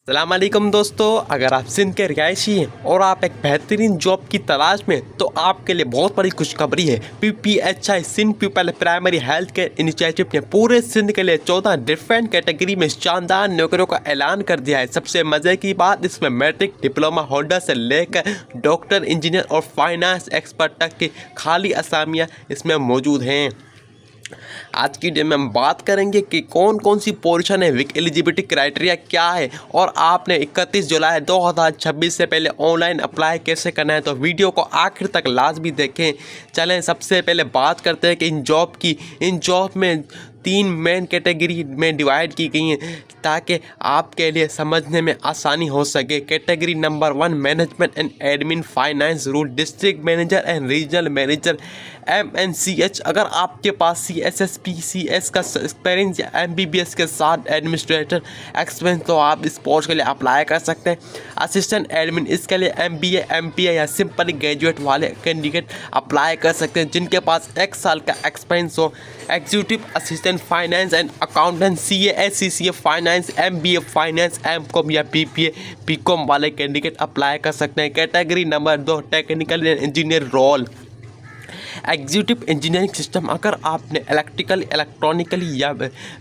सलाम अलैकुम दोस्तों, अगर आप सिंध के रिहायशी हैं और आप एक बेहतरीन जॉब की तलाश में तो आपके लिए बहुत बड़ी खुशखबरी है। PPHI Sindh people primary health care initiative ने पूरे सिंध के लिए 14 डिफरेंट कैटेगरी में शानदार नौकरियों का ऐलान कर दिया है। सबसे मज़े की बात, इसमें मैट्रिक डिप्लोमा होल्डर से लेकर डॉक्टर, इंजीनियर और फाइनेंस एक्सपर्ट तक की खाली असामियाँ इसमें मौजूद हैं। आज की डेट में हम बात करेंगे कि कौन कौन सी पोजीशन है, विक एलिजिबिलिटी क्राइटेरिया क्या है और आपने 31 जुलाई 2026 से पहले ऑनलाइन अप्लाई कैसे करना है। तो वीडियो को आखिर तक लाजमी देखें। चलें सबसे पहले बात करते हैं कि इन जॉब में 3 मेन कैटेगरी में डिवाइड की गई हैं ताकि आपके लिए समझने में आसानी हो सके। Category number 1 management and admin finance rule, district manager and regional manager MNCH। अगर आपके पास CSS/PCS का एक्सपीरियंस या MBBS के साथ एडमिनिस्ट्रेटर एक्सपीरियंस तो आप इस पोस्ट के लिए अप्लाई कर सकते हैं। असिस्टेंट एडमिन, इसके लिए MBA MPA या सिंपली ग्रेजुएट वाले कैंडिडेट अप्लाई कर सकते हैं जिनके पास 1 साल का एक्सपीरियंस हो। Executive assistant finance and accountant CA CCA finance, MBA finance, MCOM या BPA BCom वाले कैंडिडेट अप्लाई कर सकते हैं। Category number 2 technical engineer role, executive engineering system. अगर आपने इलेक्ट्रॉनिकली या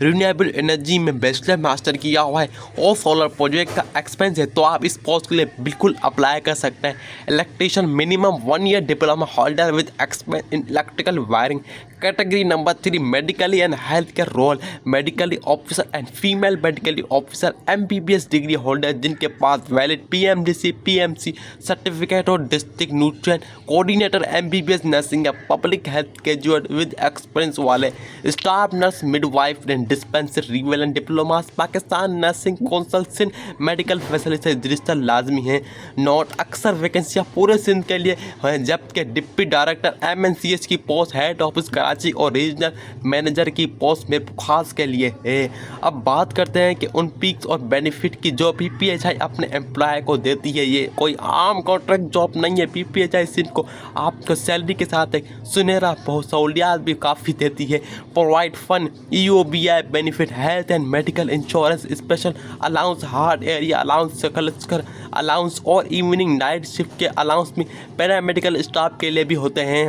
रिन्यूएबल एनर्जी में बैचलर मास्टर किया हुआ है और सोलर प्रोजेक्ट का एक्सपीरियंस है तो आप इस पोस्ट के लिए बिल्कुल अप्लाई कर सकते हैं। Electrician, minimum 1 year diploma holder with experience in electrical wiring. Category number 3 medically and health care role, medically officer and female medically officer, MBBS degree holder जिनके पास वैलिड PMDC PMC सर्टिफिकेट और district nutrition coordinator, MBBS nursing या public health graduate with experience वाले। Staff nurse, midwife and dispenser relevant diplomas, Pakistan nursing council Sindh medical facility register लाजमी हैं। Note, अक्सर वैकेंसियाँ पूरे सिंध के लिए हैं जबकि डिप्टी डायरेक्टर MNCH की पोस्ट, हेड ऑफिस कराची और रीजनल मैनेजर की पोस्ट में खास के लिए है। अब बात करते हैं कि उन पीक्स और बेनिफिट की जो PPHI अपने एम्प्लॉय को देती है। ये कोई आम कॉन्ट्रैक्ट जॉब नहीं है। PPHI सिंध को आपको सैलरी के साथ एक सुनहरा बहुत सहूलियात भी काफ़ी देती है। Provide fund, EOBI benefit, health and medical insurance, special allowance, hard area allowance, culture allowance और इवनिंग नाइट शिफ्ट के अलाउंस भी पैरामेडिकल स्टाफ के लिए भी होते हैं।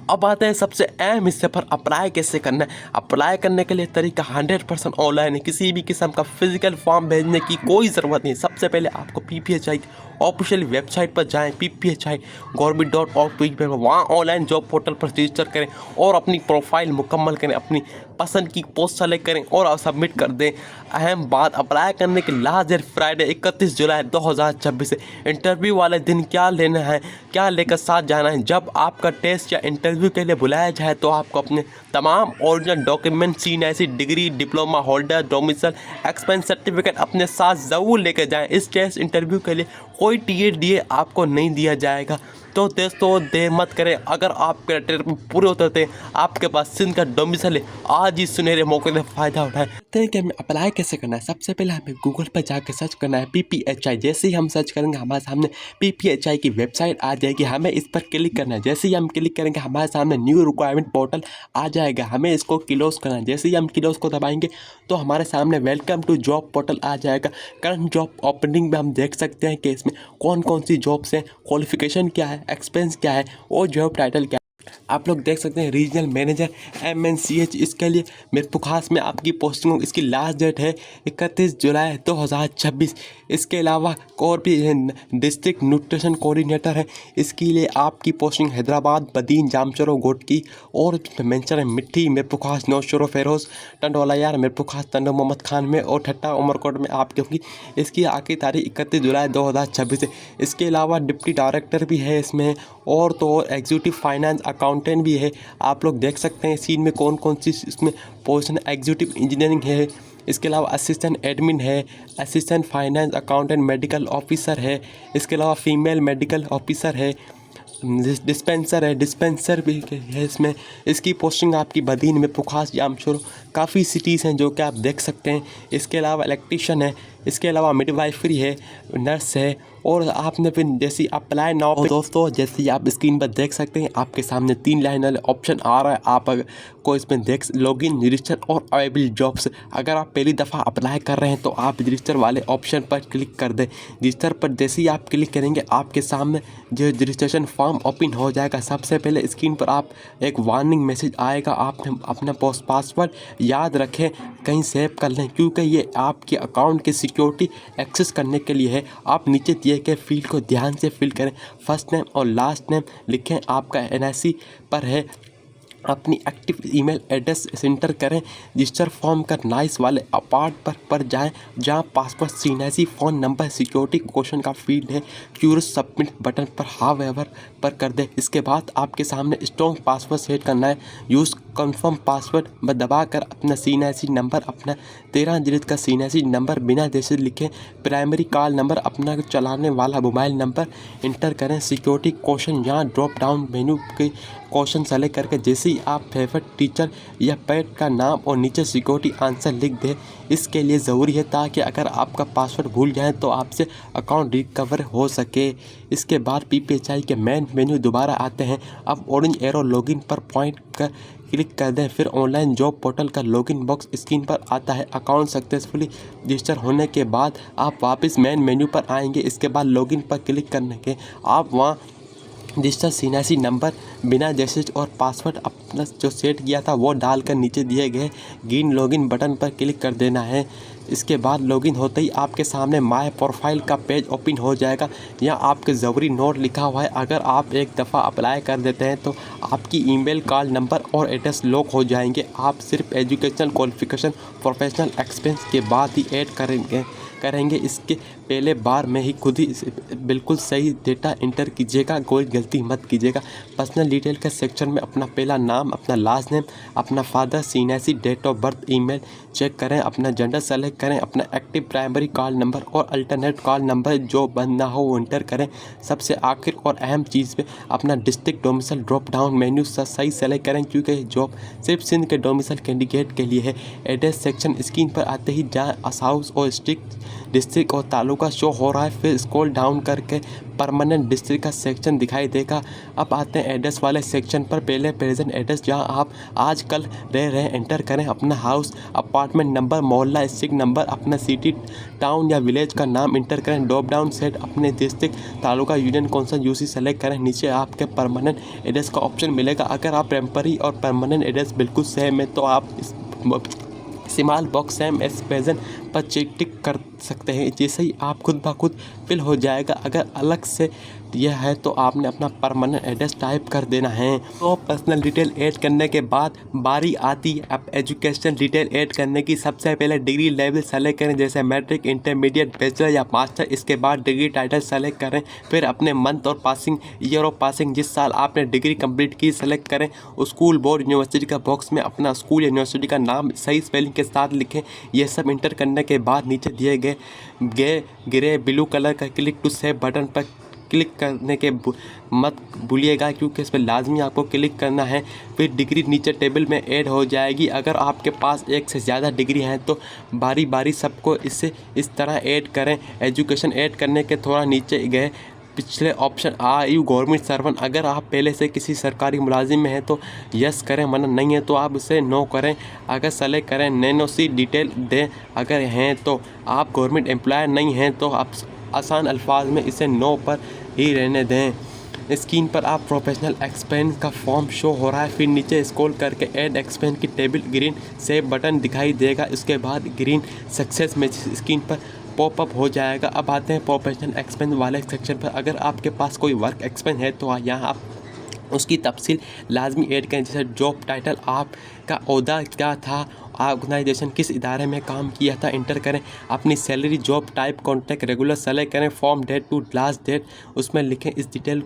अब आते हैं सबसे अहम हिस्से पर, अप्लाई कैसे करना है। अप्लाई करने के लिए तरीका 100% ऑनलाइन है। किसी भी किस्म का फिजिकल फॉर्म भेजने की कोई ज़रूरत नहीं। सबसे पहले आपको PPHI ऑफिशियल वेबसाइट पर जाएं, PPHI.gov.org पर, वहाँ ऑनलाइन जॉब पोर्टल पर रजिस्टर करें और अपनी प्रोफाइल मुकम्मल करें, अपनी पसंद की पोस्ट सेलेक्ट करें और सबमिट कर दें। अहम बात, अप्लाई करने के लास्ट डेट फ्राइडे 31 जुलाई 2026 से। इंटरव्यू वाले दिन क्या लेना है, क्या लेकर साथ जाना है। जब आपका टेस्ट या इंटरव्यू के लिए बुलाया जाए तो आपको अपने तमाम original document, CNIC degree, diploma holder, domicile, expense certificate अपने साथ ज़रूर लेकर जाएं। इस टेस्ट इंटरव्यू के लिए कोई TDA आपको नहीं दिया जाएगा। तो दोस्तों देर मत करें, अगर आप क्राइटेरिया पूरे उतरते हैं, आपके पास सिंध का डोमिसाइल है, आज ही सुनहरे मौके का फ़ायदा उठाएं। देखते हैं कि हमें अप्लाई कैसे करना है। सबसे पहले हमें गूगल पर जाकर सर्च करना है PPHI। जैसे ही हम सर्च करेंगे हमारे सामने PPHI की वेबसाइट आ जाएगी। हमें इस पर क्लिक करना है। जैसे ही हम क्लिक करेंगे हमारे सामने न्यू रिक्वायरमेंट पोर्टल आ जाएगा। हमें इसको क्लोज करना है। जैसे ही हम क्लोज को दबाएंगे तो हमारे सामने वेलकम टू जॉब पोर्टल आ जाएगा। करंट जॉब ओपनिंग में हम देख सकते हैं कि इसमें कौन कौन सी जॉब्स हैं, क्वालिफिकेशन क्या है, एक्सपीरियंस क्या है और जॉब टाइटल क्या है। आप लोग देख सकते हैं रीजनल मैनेजर MNCH, इसके लिए मिरपुखास में आपकी पोस्टिंग, इसकी लास्ट डेट है 31 जुलाई 2026। इसके अलावा और भी डिस्ट्रिक्ट न्यूट्रिशन कोऑर्डिनेटर है, इसके लिए आपकी पोस्टिंग हैदराबाद, बदीन, जामचरो, गोटकी और मेंशन है मिट्टी, मिरपुखास, नौशरो, फेरोज, टंडोलायार, मिरपुखास, टंडो मोहम्मद खान में और ठट्टा उमरकोट में आपकी होगी। इसकी आखिरी तारीख 31 जुलाई 2026 है। इसके अलावा डिप्टी डायरेक्टर भी है इसमें और तो और एग्जीक्यूटिव फाइनेंस अकाउंटेंट भी है। आप लोग देख सकते हैं सीन में कौन कौन सी इसमें पोजीशन, एग्जीक्यूटिव इंजीनियरिंग है। इसके अलावा असिस्टेंट एडमिन है, assistant finance accountant, medical officer है। इसके अलावा फीमेल मेडिकल ऑफिसर है, डिस्पेंसर है, डिस्पेंसर भी है इसमें। इसकी पोस्टिंग आपकी बदीन में, पुखास, जामशोर, काफ़ी सिटीज़ हैं जो कि आप देख सकते हैं। इसके अलावा इलेक्ट्रीशियन है, इसके अलावा मिडवाइफरी है, नर्स है और आपने फिर जैसे अप्लाई नाउ पे दोस्तों जैसे आप स्क्रीन पर देख सकते हैं आपके सामने 3 लाइन वाले ऑप्शन आ रहा है। आप अगर को इसमें देख लॉगिन, रजिस्टर और अवेलेबल जॉब्स। अगर आप पहली दफ़ा अप्लाई कर रहे हैं तो आप रजिस्टर वाले ऑप्शन पर क्लिक कर दें। रजिस्टर पर जैसे ही आप क्लिक करेंगे आपके सामने जो रजिस्ट्रेशन फॉर्म ओपन हो जाएगा। सबसे पहले स्क्रीन पर आप एक वार्निंग मैसेज आएगा। आप अपना पासवर्ड याद रखें, कहीं सेव कर लें, क्योंकि ये आपके अकाउंट की सिक्योरिटी एक्सेस करने के लिए है। आप नीचे दिए गए फील्ड को ध्यान से फिल करें। फर्स्ट नेम और लास्ट नेम लिखें, आपका NIC पर है, अपनी एक्टिव ईमेल एड्रेस एंटर करें। रजिस्टर फॉर्म का नाइस वाले अपार्ट पर जाएं, जहां password CNIC phone number security question का फील्ड है। क्यूरस सबमिट बटन पर हावेवर पर कर दें। इसके बाद आपके सामने स्ट्रॉन्ग पासवर्ड सेट करना है। यूज़ कंफर्म पासवर्ड में दबाकर अपना CNIC नंबर, अपना 13 डिजिट का CNIC नंबर बिना देश लिखें। प्राइमरी कॉल नंबर अपना चलाने वाला मोबाइल नंबर इंटर करें। सिक्योरिटी क्वेश्चन यहाँ ड्रॉप डाउन मेन्यू के क्वेश्चन सेलेक्ट करके जैसे ही आप फेवरेट टीचर या पेट का नाम और नीचे सिक्योरिटी आंसर लिख दें। इसके लिए ज़रूरी है ताकि अगर आपका पासवर्ड भूल जाए तो आपसे अकाउंट रिकवर हो सके। इसके बाद PPHI के मेन मेन्यू दोबारा आते हैं। अब ऑरेंज एरो लॉगिन पर पॉइंट कर क्लिक कर दें। फिर ऑनलाइन जॉब पोर्टल का लॉगिन बॉक्स स्क्रीन पर आता है। अकाउंट सक्सेसफुली रजिस्टर होने के बाद आप वापस मेन मेन्यू पर आएंगे। इसके बाद लॉगिन पर क्लिक करने के आप वहाँ रजिस्टर CNIC नंबर बिना जैसे और पासवर्ड अपना जो सेट किया था वो डालकर नीचे दिए गए ग्रीन लॉगिन बटन पर क्लिक कर देना है। इसके बाद लॉगिन होते ही आपके सामने माय प्रोफाइल का पेज ओपन हो जाएगा। यहाँ आपके ज़रूरी नोट लिखा हुआ है। अगर आप एक दफ़ा अप्लाई कर देते हैं तो आपकी ईमेल, कॉल नंबर और एड्रेस लॉक हो जाएंगे। आप सिर्फ एजुकेशनल क्वालिफिकेशन, प्रोफेशनल एक्सपीरियंस के बाद ही ऐड करेंगे। इसके पहले बार में ही खुद ही बिल्कुल सही डेटा इंटर कीजिएगा, कोई गलती मत कीजिएगा। पर्सनल डिटेल के सेक्शन में अपना पहला नाम, अपना लास्ट नेम, अपना father CNIC date of birth, email check करें, अपना जेंडर सेलेक्ट करें, अपना एक्टिव प्राइमरी कॉल नंबर और अल्टरनेट कॉल नंबर जो बंद ना हो वो इंटर करें। सबसे आखिर और अहम चीज़ पे अपना district domicile drop down menu सही सेलेक्ट करें, क्योंकि जॉब सिर्फ सिंध के डोमिसाइल कैंडिडेट के लिए है। एड्रेस सेक्शन स्क्रीन पर आते ही जहाँ हाउस और डिस्ट्रिक्ट और तालुका शो हो रहा है, फिर स्क्रॉल डाउन करके परमानेंट डिस्ट्रिक्ट का सेक्शन दिखाई देगा। अब आते हैं एड्रेस वाले सेक्शन पर। पहले प्रेजेंट एड्रेस जहां आप आजकल रह रहे हैं एंटर करें। अपना हाउस, अपार्टमेंट नंबर, मोहल्ला, स्ट्रीट नंबर, अपना सिटी, टाउन या विलेज का नाम इंटर करें। ड्रॉप डाउन सेट अपने district, taluka, union council UC select करें। नीचे आपके परमानेंट एड्रेस का ऑप्शन मिलेगा। अगर आप टेम्पररी और परमानेंट एड्रेस बिल्कुल सेम है तो आप small box same as present पर टिक कर सकते हैं। जैसे ही आप खुद ब खुद फिल हो जाएगा। अगर अलग से यह है तो आपने अपना परमानेंट एड्रेस टाइप कर देना है। तो पर्सनल डिटेल ऐड करने के बाद बारी आती है अब एजुकेशन डिटेल ऐड करने की। सबसे पहले डिग्री लेवल सेलेक्ट करें, जैसे मैट्रिक, इंटरमीडिएट, बैचलर या मास्टर। इसके बाद डिग्री टाइटल सेलेक्ट करें। फिर अपने मंथ और पासिंग ईयर ऑफ पासिंग, जिस साल आपने डिग्री कंप्लीट की, सेलेक्ट करें। स्कूल, बोर्ड, यूनिवर्सिटी का बॉक्स में अपना स्कूल, यूनिवर्सिटी का नाम सही स्पेलिंग के साथ लिखें। यह सब इंटर करने के बाद नीचे दिए गए ग्रे ब्लू कलर का क्लिक टू सेव बटन पर क्लिक करने के मत भूलिएगा, क्योंकि इस पर लाजमी आपको क्लिक करना है। फिर डिग्री नीचे टेबल में ऐड हो जाएगी। अगर आपके पास एक से ज़्यादा डिग्री हैं तो बारी बारी सबको इस तरह ऐड करें। एजुकेशन ऐड करने के थोड़ा नीचे गए पिछले option are you government servant. अगर आप पहले से किसी सरकारी मुलाजिम में हैं तो यस करें, वरना नहीं है तो आप उसे नो करें। अगर सेलेक्ट करें नैनो सी डिटेल दें। अगर हैं तो आप गवर्नमेंट एम्प्लॉयर नहीं हैं तो आप आसान अल्फाज में इसे नो पर ही रहने दें। स्क्रीन पर आप प्रोफेशनल एक्सपेंस का फॉर्म शो हो रहा है। फिर नीचे स्क्रॉल करके ऐड एक्सपेंस की टेबल ग्रीन सेव बटन दिखाई देगा। इसके बाद ग्रीन सक्सेस मैसेज स्क्रीन पर पॉपअप हो जाएगा। अब आते हैं प्रोफेशनल एक्सपेंस वाले सेक्शन पर। अगर आपके पास कोई वर्क एक्सपेंस है तो यहाँ आप उसकी तफसील लाजमी ऐड करें, जैसे जॉब टाइटल, आपका ओहदा क्या था, ऑर्गेनाइजेशन किस इदारे में काम किया था इंटर करें। अपनी salary, job type, contact, regular select करें। Form date to last date उसमें लिखें। इस डिटेल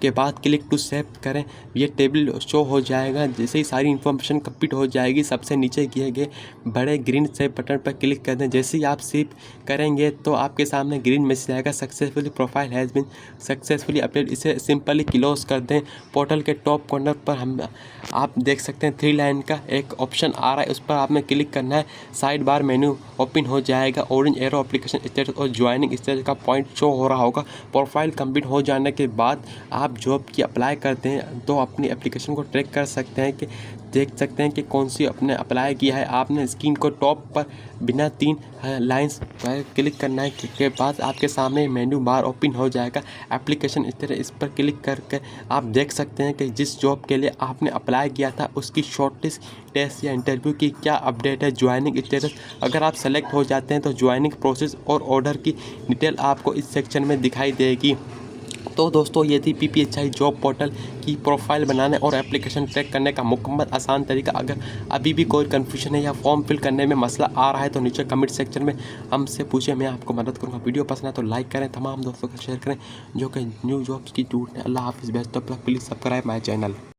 के बाद क्लिक टू सेव करें। ये टेबल शो हो जाएगा। जैसे ही सारी इन्फॉर्मेशन कंप्लीट हो जाएगी सबसे नीचे किए गए बड़े ग्रीन सेव बटन पर क्लिक कर दें। जैसे ही आप सेव करेंगे तो आपके सामने ग्रीन मैसेज आएगा, successfully profile has been successfully update. इसे सिंपली क्लोज कर दें। पोर्टल के टॉप कॉर्नर पर आप देख सकते हैं 3 लाइन का एक ऑप्शन आ रहा है, उस पर आपने में क्लिक करना है, साइड बार मेन्यू ओपन हो जाएगा, ऑरेंज एरो एप्लीकेशन स्टेटस और ज्वाइनिंग स्टेटस का पॉइंट शो हो रहा होगा। प्रोफाइल कंप्लीट हो जाने के बाद आप जॉब की अप्लाई करते हैं तो अपनी एप्लीकेशन को ट्रैक कर सकते हैं कि देख सकते हैं कि कौन सी आपने अप्लाई किया है। आपने स्क्रीन को टॉप पर बिना 3 लाइंस पर क्लिक करना है के बाद आपके सामने मेन्यू बार ओपन हो जाएगा। एप्लीकेशन स्टेटस इस पर क्लिक करके आप देख सकते हैं कि जिस जॉब के लिए आपने अप्लाई किया था उसकी शॉर्टलिस्ट, टेस्ट या इंटरव्यू की क्या अपडेट है। ज्वाइनिंग स्टेटस, अगर आप सेलेक्ट हो जाते हैं तो ज्वाइनिंग प्रोसेस और ऑर्डर की डिटेल आपको इस सेक्शन में दिखाई देगी। तो दोस्तों ये थी PPHI जॉब पोर्टल की प्रोफाइल बनाने और एप्लीकेशन ट्रैक करने का मुकम्मल आसान तरीका। अगर अभी भी कोई कन्फ्यूजन है या फॉर्म फिल करने में मसला आ रहा है तो नीचे कमेंट सेक्शन में हमसे पूछें, मैं आपको मदद करूँगा। वीडियो पसंद है तो लाइक करें, तमाम दोस्तों को शेयर करें जो कि न्यू जॉब्स की ढूंढ है। अल्लाह हाफिज़, best of luck, please subscribe my channel.